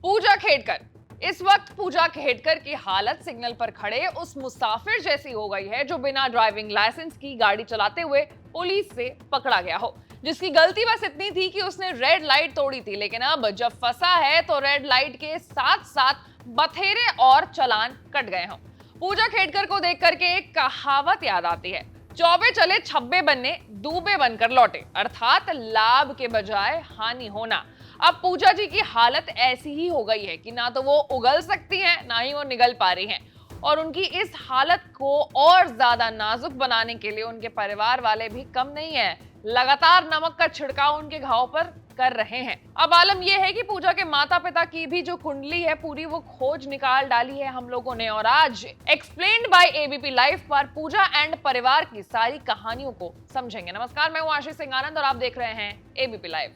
पूजा खेड़कर। इस वक्त पूजा खेड़कर की हालत सिग्नल पर खड़े उस मुसाफिर जैसी हो गई है जो बिना ड्राइविंग लाइसेंस की गाड़ी चलाते हुए पुलिस से पकड़ा गया हो, जिसकी गलती बस इतनी थी कि उसने रेड लाइट तोड़ी थी। लेकिन अब जब फंसा है तो रेड लाइट के साथ साथ बथेरे और चालान कट गए हों। पूजा खेड़कर को देख करके एक कहावत याद आती है, चौबे चले छब्बे बनने दूबे बनकर लौटे, अर्थात लाभ के बजाय हानि होना। अब पूजा जी की हालत ऐसी ही हो गई है कि ना तो वो उगल सकती हैं, ना ही वो निगल पा रही हैं। और उनकी इस हालत को और ज्यादा नाजुक बनाने के लिए उनके परिवार वाले भी कम नहीं है, लगातार नमक का छिड़काव उनके घाव पर कर रहे हैं। अब आलम यह है कि पूजा के माता पिता की भी जो कुंडली है पूरी वो खोज निकाल डाली है हम लोगों ने, और आज एक्सप्लेन्ड बाय एबीपी लाइव पर पूजा एंड परिवार की सारी कहानियों को समझेंगे। नमस्कार, मैं हूं आशीष सिंह आनंद और आप देख रहे हैं एबीपी लाइव।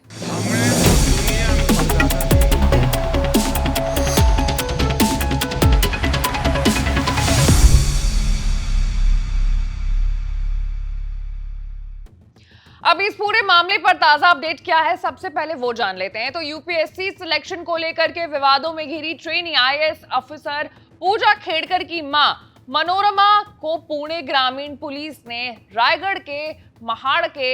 अब इस पूरे मामले पर ताजा अपडेट क्या है, सबसे पहले वो जान लेते हैं। तो यूपीएससी सिलेक्शन को लेकर के विवादों में घिरी ट्रेनी आईएएस अफसर पूजा खेड़कर की मां मनोरमा को पुणे ग्रामीण पुलिस ने रायगढ़ के महाड़ के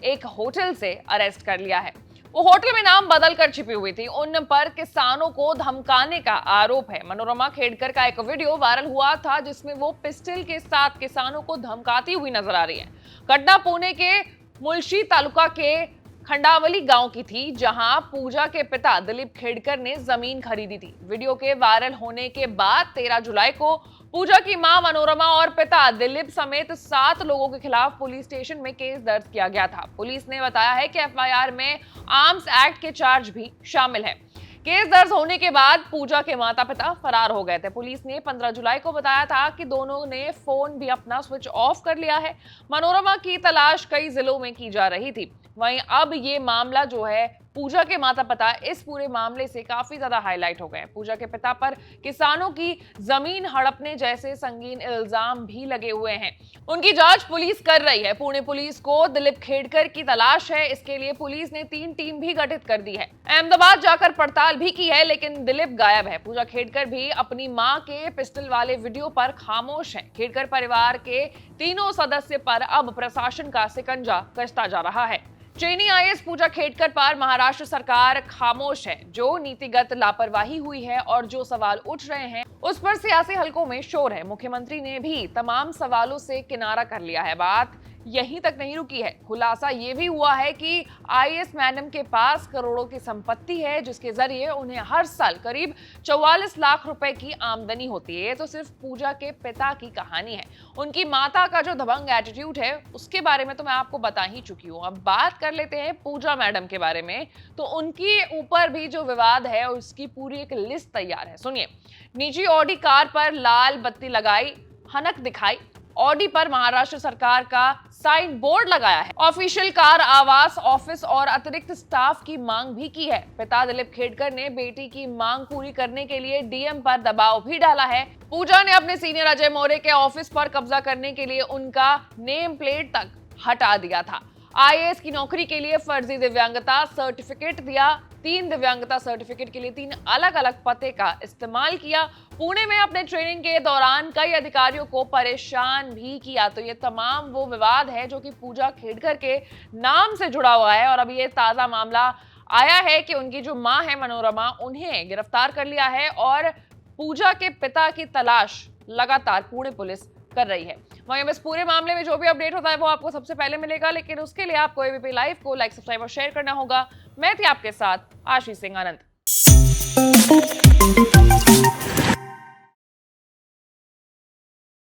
एक होटल से अरेस्ट कर लिया है। वो होटल में नाम बदल कर छिपी हुई थी। उन पर किसानों को धमकाने का आरोप है। मनोरमा खेड़कर का एक वीडियो वायरल हुआ था जिसमें वो पिस्टल के साथ किसानों को धमकाती हुई नजर आ रही है। घटना पुणे के मुलशी तालुका के खंडावली गांव की थी, जहां पूजा के पिता दिलीप खेड़कर ने जमीन खरीदी थी। वीडियो के वायरल होने के बाद 13 जुलाई को पूजा की मां मनोरमा और पिता दिलीप समेत 7 लोगों के खिलाफ पुलिस स्टेशन में केस दर्ज किया गया था। पुलिस ने बताया है कि एफआईआर में आर्म्स एक्ट के चार्ज भी शामिल है। केस दर्ज होने के बाद पूजा के माता पिता फरार हो गए थे। पुलिस ने 15 जुलाई को बताया था कि दोनों ने फोन भी अपना स्विच ऑफ कर लिया है। मनोरमा की तलाश कई जिलों में की जा रही थी। वहीं अब ये मामला जो है, पूजा के माता पिता इस पूरे मामले से काफी ज्यादा हाईलाइट हो गए। पूजा के पिता पर किसानों की जमीन हड़पने जैसे संगीन इल्जाम भी लगे हुए हैं। उनकी जांच पुलिस कर रही है। पुणे पुलिस को दिलीप खेड़कर की तलाश है। इसके लिए पुलिस ने 3 टीम भी गठित कर दी है। अहमदाबाद जाकर पड़ताल भी की है, लेकिन दिलीप गायब है। पूजा खेड़कर भी अपनी मां के पिस्टल वाले वीडियो पर खामोश है। खेड़कर परिवार के तीनों सदस्य पर अब प्रशासन का शिकंजा कसता जा रहा है। ट्रेनी आईएएस पूजा खेड़कर पर महाराष्ट्र सरकार खामोश है। जो नीतिगत लापरवाही हुई है और जो सवाल उठ रहे हैं उस पर सियासी हलकों में शोर है। मुख्यमंत्री ने भी तमाम सवालों से किनारा कर लिया है। बात यहीं तक नहीं रुकी है। खुलासा ये भी हुआ है कि आईएएस मैडम के पास करोड़ों की संपत्ति है, जिसके जरिए उन्हें हर साल करीब 44 लाख रुपए की आमदनी होती है। तो सिर्फ पूजा के पिता की कहानी है। उनकी माता का जो दबंग एटीट्यूड है उसके बारे में तो मैं आपको बता ही चुकी हूँ। अब बात कर लेते हैं पूजा मैडम के बारे में। तो उनके ऊपर भी जो विवाद है उसकी पूरी एक लिस्ट तैयार है, सुनिए। निजी ऑडी कार पर लाल बत्ती लगाई, हनक दिखाई, ऑडी पर महाराष्ट्र सरकार का साइन बोर्ड लगाया है, ऑफिशियल कार, आवास, ऑफिस और अतिरिक्त स्टाफ की मांग भी की है। पिता दिलीप खेड़कर ने बेटी की मांग पूरी करने के लिए डीएम पर दबाव भी डाला है। पूजा ने अपने सीनियर अजय मौर्य के ऑफिस पर कब्जा करने के लिए उनका नेम प्लेट तक हटा दिया था। आईएएस की नौकरी के लिए फर्जी दिव्यांगता सर्टिफिकेट दिया। 3 दिव्यांगता सर्टिफिकेट के लिए 3 अलग अलग पते का इस्तेमाल किया। पुणे में अपने ट्रेनिंग के दौरान कई अधिकारियों को परेशान भी किया। तो ये तमाम वो विवाद है जो कि पूजा खेड़कर के नाम से जुड़ा हुआ है। और अब ये ताजा मामला आया है कि उनकी जो मां है मनोरमा, उन्हें गिरफ्तार कर लिया है और पूजा के पिता की तलाश लगातार पुणे पुलिस कर रही है। वहीं इस पूरे मामले में जो भी अपडेट होता है वो आपको सबसे पहले मिलेगा, लेकिन उसके लिए आपको एबीपी लाइव को लाइक, सब्सक्राइब और शेयर करना होगा। मैं थी आपके साथ आशीष सिंह आनंद।